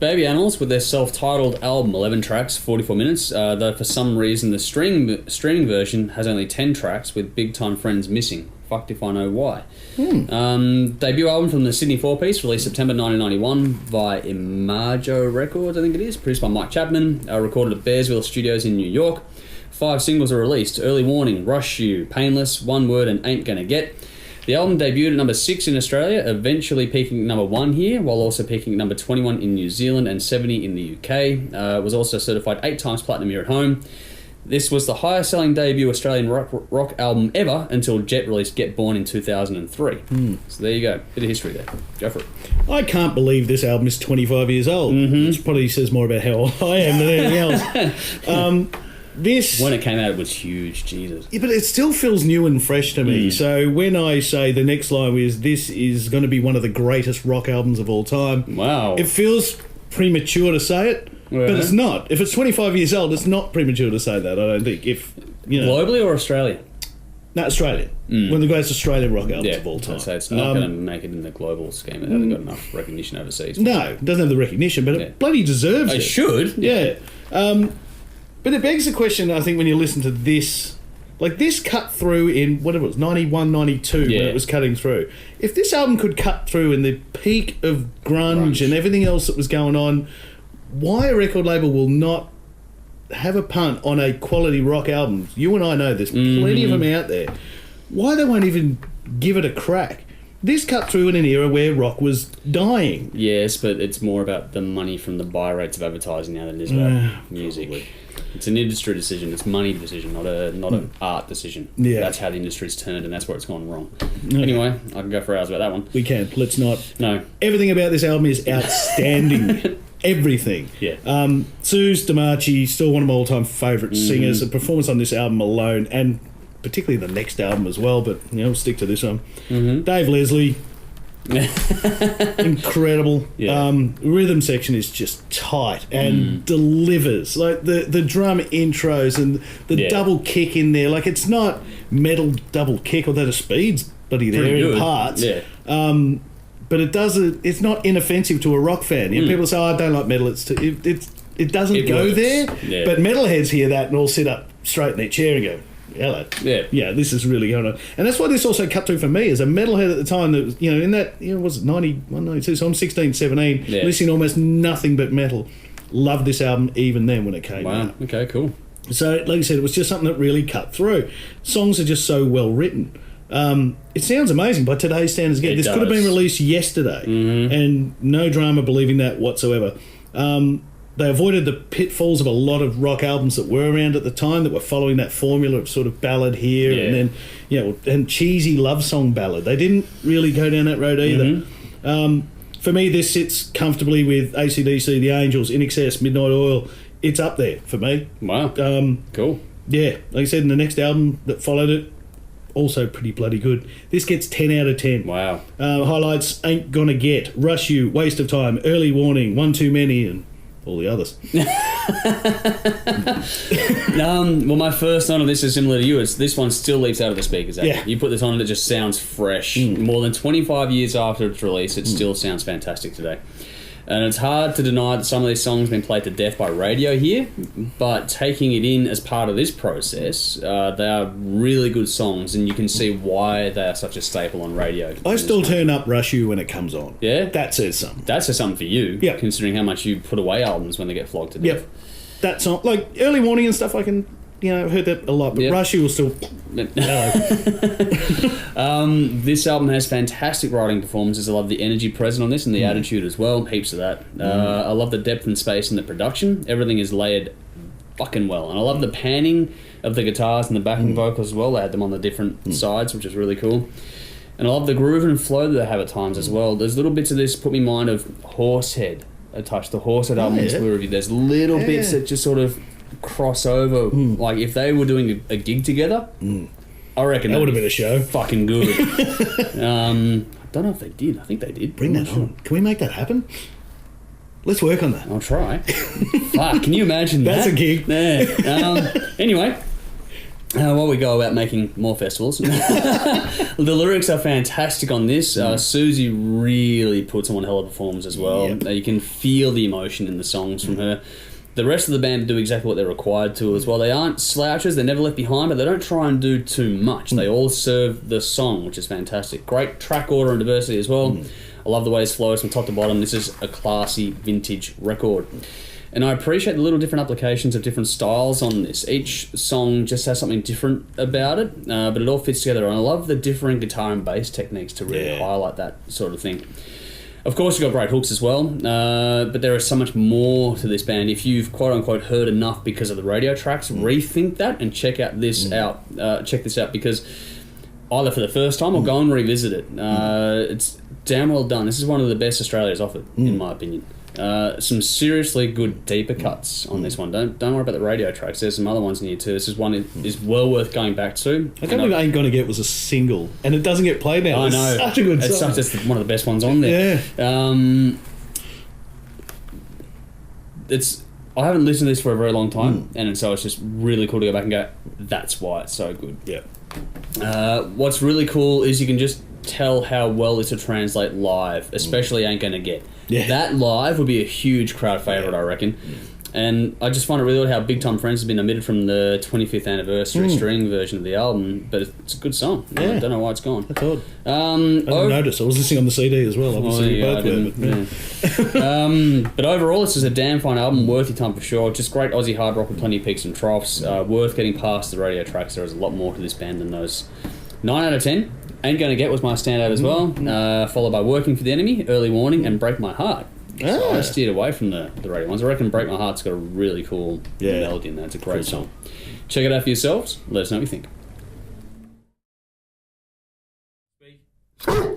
Baby Animals with their self-titled album, 11 tracks, 44 minutes, though for some reason the streaming version has only 10 tracks with Big Time Friends missing. Fucked if I know why. Debut album from the Sydney 4-piece, released September 1991 by Imago Records, I think it is, produced by Mike Chapman, recorded at Bearsville Studios in New York. 5 singles are released: Early Warning, Rush You, Painless, One Word and Ain't Gonna Get. The album debuted at number 6 in Australia, eventually peaking at number 1 here, while also peaking at number 21 in New Zealand and 70 in the UK. It was also certified 8 times platinum here at home. This was the highest selling debut Australian rock album ever until Jet released Get Born in 2003. So there you go. Bit of history there. Go for it. I can't believe this album is 25 years old. Which probably says more about how old I am than anything else. This, when it came out, it was huge. Jesus. Yeah, but it still feels new and fresh to me. So when I say the next line is, this is going to be one of the greatest rock albums of all time. Wow. It feels premature to say it, but it's not. If it's 25 years old, it's not premature to say that, I don't think. If globally or Australia? No, Australian. One of the greatest Australian rock albums of all time. So it's not going to make it in the global scheme. It hasn't got enough recognition overseas. No, it doesn't have the recognition, but it bloody deserves it. It should. Yeah. But it begs the question, I think, when you listen to this, like this cut through in, whatever it was, 91, 92, when it was cutting through. If this album could cut through in the peak of grunge and everything else that was going on, why a record label will not have a punt on a quality rock album? You and I know there's plenty of them out there. Why they won't even give it a crack? This cut through in an era where rock was dying. Yes, but it's more about the money from the buy rates of advertising now than it is about music. Probably. It's an industry decision. It's a money decision, not an art decision. Yeah. That's how the industry's turned, and that's where it's gone wrong. Anyway, I can go for hours about that one. We can. Let's not. No. Everything about this album is outstanding. Everything. Yeah. Suze D'Amaci, still one of my all-time favourite singers. The performance on this album alone, and particularly the next album as well, but we'll stick to this one. Dave Leslie. Incredible. Rhythm section is just tight and delivers, like the drum intros and the double kick in there, like it's not metal double kick, although the speed's bloody there in parts, but it's not inoffensive to a rock fan. People say, I don't like metal, it doesn't go works. There but metalheads hear that and all sit up straight in their chair and go, hello. Yeah, this is really going on. And that's why this also cut through for me as a metalhead at the time that was, in that, was it 91, 92, so I'm 16, 17, listening to almost nothing but metal. Loved this album even then when it came out. Wow, okay, cool. So, like I said, it was just something that really cut through. Songs are just so well written. It sounds amazing by today's standards again. This could have been released yesterday and no drama believing that whatsoever. They avoided the pitfalls of a lot of rock albums that were around at the time that were following that formula of sort of ballad here and then, and cheesy love song ballad. They didn't really go down that road either. For me, this sits comfortably with AC/DC, The Angels, In Excess, Midnight Oil. It's up there for me. Wow. Cool. Yeah, like I said, in the next album that followed it, also pretty bloody good. This gets 10 out of 10. Wow. Highlights: Ain't Gonna Get, Rush You, Waste of Time, Early Warning, One Too Many, and all the others. Well, my first note on this is similar to you. This one still leaps out of the speakers. You put this on and it just sounds fresh. More than 25 years after its release, it still sounds fantastic today. And it's hard to deny that some of these songs have been played to death by radio here, but taking it in as part of this process, they are really good songs, and you can see why they are such a staple on radio. I still turn up Rush You when it comes on. Yeah? That says something. That says something for you, considering how much you put away albums when they get flogged to death. Yep. That song, like Early Warning and stuff, I can, I've heard that a lot, but Rush You will still... This album has fantastic writing performances. I love the energy present on this and the attitude as well. Heaps of that. I love the depth and space in the production. Everything is layered fucking well. And I love the panning of the guitars and the backing vocals as well. They had them on the different sides, which is really cool. And I love the groove and flow that they have at times as well. There's little bits of this put me in mind of Horsehead. I touched the Horsehead album we reviewed. There's little bits that just sort of cross over. Like if they were doing a gig together, I reckon that would have been a show. Fucking good. I don't know if they did. I think they did. Bring that on. Can we make that happen? Let's work on that. I'll try. Fuck, can you imagine That's a gig. Yeah. Anyway, while we go about making more festivals, the lyrics are fantastic on this. Susie really puts on one hell of a performance as well. Yep. You can feel the emotion in the songs from her. The rest of the band do exactly what they're required to as well. They aren't slouches, they're never left behind, but they don't try and do too much. They all serve the song, which is fantastic. Great track order and diversity as well. I love the way it flows from top to bottom. This is a classy vintage record. And I appreciate the little different applications of different styles on this. Each song just has something different about it, but it all fits together. And I love the differing guitar and bass techniques to really highlight that sort of thing. Of course, you've got great hooks as well, but there is so much more to this band. If you've quote-unquote heard enough because of the radio tracks, rethink that and check this out because either for the first time or go and revisit it. It's damn well done. This is one of the best Australia's offered, in my opinion. Some seriously good deeper cuts on this one. Don't worry about the radio tracks. There's some other ones in here too. This is one that is well worth going back to. I can't believe Ain't Gonna Get was a single, and it doesn't get played now. I know. It's such a good song. It's one of the best ones on there. Yeah. I haven't listened to this for a very long time, and so it's just really cool to go back and go, that's why it's so good. Yeah. What's really cool is you can just tell how well this will translate live, especially Ain't Gonna Get. Yeah. That live would be a huge crowd favourite, I reckon. And I just find it really odd how Big Time Friends has been omitted from the 25th anniversary string version of the album, but it's a good song. I don't know why it's gone. That's odd. I didn't notice. I was listening on the CD as well. Obviously, but overall, this is a damn fine album, worth your time for sure. Just great Aussie hard rock with plenty of peaks and troughs. Worth getting past the radio tracks. There is a lot more to this band than those. 9 out of 10. Ain't Gonna Get was my standout as well, followed by Working for the Enemy, Early Warning, and Break My Heart. So I steered away from the radio ones. I reckon Break My Heart's got a really cool melody in there. It's a great song. Check it out for yourselves. Let us know what you think.